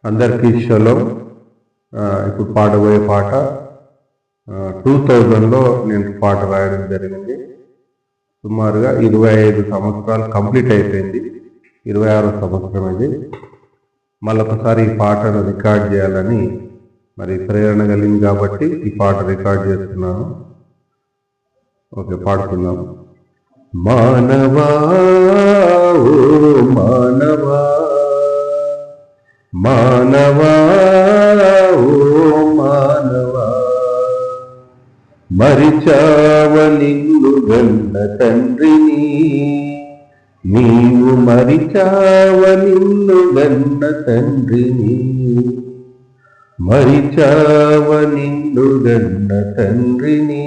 అందరికీ షలో. ఇప్పుడు పాడబోయే పాట 2000లో నేను పాట రాయడం జరిగింది. సుమారుగా 25 సంవత్సరాలు కంప్లీట్ అయిపోయింది. 26వ సంవత్సరం ఇది. మళ్ళొకసారి ఈ పాటను రికార్డ్ చేయాలని మరి ప్రేరణ కలిగింది కాబట్టి ఈ పాట రికార్డ్ చేస్తున్నాను. ఓకే, పాడుకుందాం. మానవా ఓ మానవా, మానవా ఓ మానవా, మరిచావ నిన్ను గన్న తండ్రిని, నీవు మరిచావ నిన్ను గన్న తండ్రిని, మరిచావ నిన్ను గన్న తండ్రిని,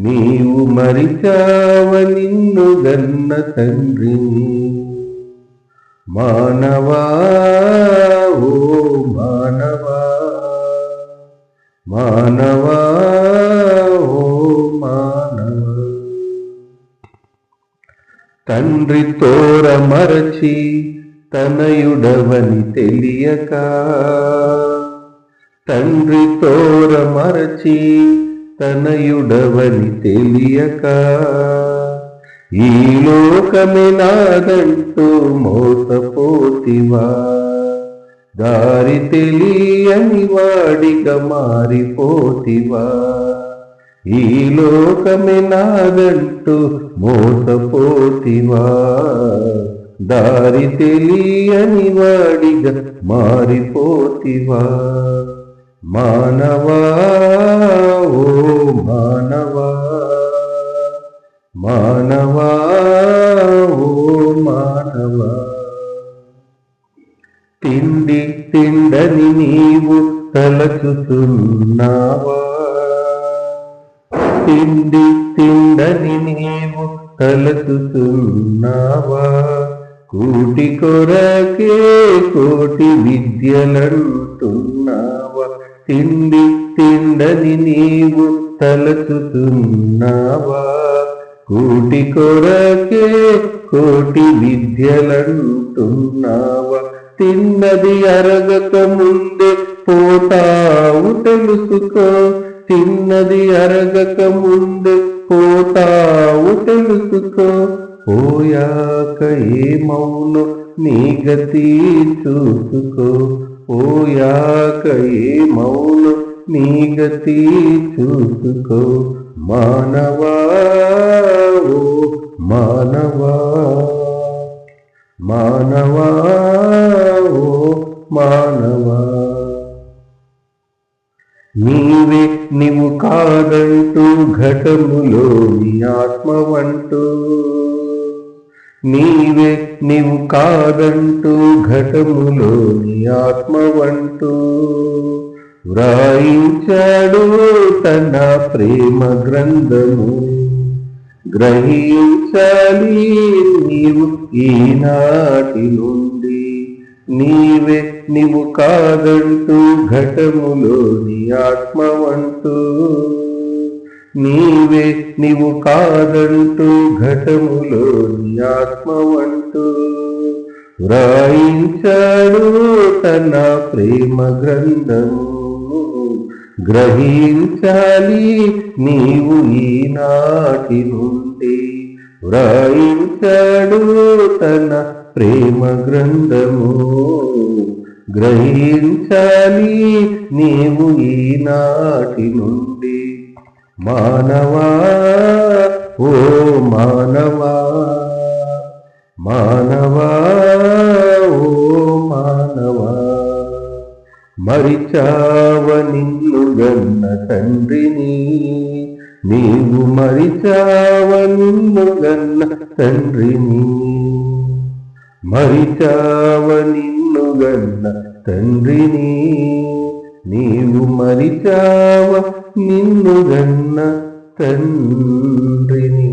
నీవు మరిచావ నిన్ను గన్న తండ్రిని. మానవా ఓ మానవా, మానవా ఓ మానవా, తండ్రి తోర మరచి తనయుడవని తెలియక, తండ్రి తోర మరచి తనయుడవని తెలియక, ఈ లోకమే నాదంటూ మోసపోతివా, దారి తెలియని వాడిగా మారిపోతివా, ఈ లోకమే నాదంటూ మోసపోతివా, దారి తెలియని వాడిగా మారిపోతివా. మానవా ఓ మానవా, మానవా ఓ మానవా, తిండి తిండని నీవు తలచుతున్నావా, తిండి తిండని నీవు తలచుతున్నావా, కూటి కొరకే కోటి విద్యలంటున్నావా, తిండి తిండని నీవు తలచుతున్నావా, కూటి కొరకే కోటి విద్యలంటున్నావా, తిన్నది అరగక ముందే పోతావు తెలుసుకో, తిన్నది అరగక ముందే పోతావు తెలుసుకో, పోయాక ఏమౌనో నీ గతి చూసుకో, పోయాక ఏమౌనో నీ గతి చూసుకో. మానవా ఓ మానవా, మానవా ఓ మానవా, నీవే నీవు కాదంటూ ఘటములోని ఆత్మవంటూ, నీవే నీవు కాదంటూ ఘటములోని ఆత్మవంటూ, వ్రాయించాడు తన ప్రేమ గ్రంథము, గ్రహించాలి నీవు ఈనాటి నుండి, నీవే నీవు కాదంటూ ఘటములోని ఆత్మవంటూ, నీవే నీవు కాదంటూ ఘటములోని ఆత్మవంటూ, వ్రాయించాడు తన ప్రేమ గ్రంథము, గ్రహించాలి నీవు ఈనాటి నుండి, వ్రాయించాడు తన ప్రేమ గ్రంథము, గ్రహించాలి నీవు ఈనాటి నుండి. మానవా ఓ మానవా, మానవా ఓ మానవా, మరిచావ నిన్ను గన్న తండ్రిని, నీవు మరిచావ నిన్ను గన్న తండ్రిని, మరిచావ నిన్ను గన్న తండ్రిని, నీవు మరిచావ నిన్ను గన్న తండ్రిని.